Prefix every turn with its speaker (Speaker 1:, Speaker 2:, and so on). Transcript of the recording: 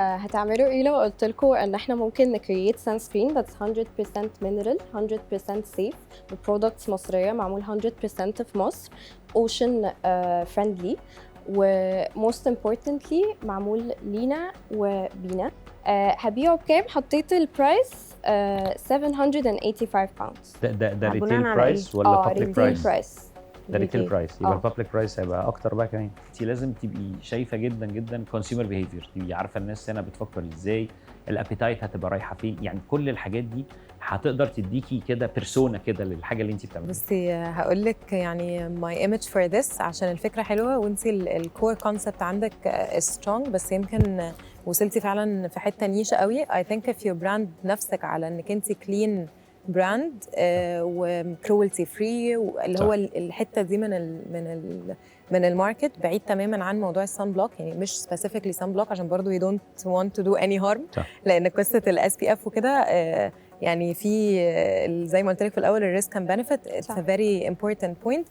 Speaker 1: هتعملوا إيه لو قُلت لكم إن إحنا ممكن نcreate sunscreen that's 100% mineral 100% safe بproducts مصرية معمول 100% في مصر ocean friendly وmost importantly معمول لينا وبينا. هابيعه بكام؟ حطيت الprice £785.
Speaker 2: ده
Speaker 3: بناء
Speaker 2: ريتيل
Speaker 3: على إيه؟
Speaker 2: برايس ولا بابليك
Speaker 1: retail
Speaker 2: برايس؟
Speaker 1: price.
Speaker 2: ده ريتيل
Speaker 1: retail.
Speaker 2: برايس، يبقى
Speaker 1: آه.
Speaker 2: البابليك برايس هيبقى اكتر بقى كمان. انت لازم تبقي شايفه جدا جدا كونسيومر بيهيفير، تبقي عارفه الناس هنا بتفكر ازاي، الابيتايت هتبقى رايحه فين، يعني كل الحاجات دي هتقدر تديكي كده بيرسونا كده للحاجه اللي انت بتعمليها.
Speaker 3: بصي هقول لك يعني my image for this عشان الفكره حلوه وانت الكور كونسبت عندك سترونج، بس يمكن وصلتي فعلا في حته نيشه قوي. I think if your brand نفسك على انك انت كلين براند وكرولتي فري، اللي هو الحته دي من الماركت بعيد تماما عن موضوع السان بلوك، يعني مش سبيسيفيكلي سان بلوك عشان برضو you don't want to do any harm.
Speaker 2: صح.
Speaker 3: لان قصه الاس بي اف وكده يعني في زي ما قلت لك في الاول الريسك اند بنفيت اتس ا فيري امبورتنت بوينت.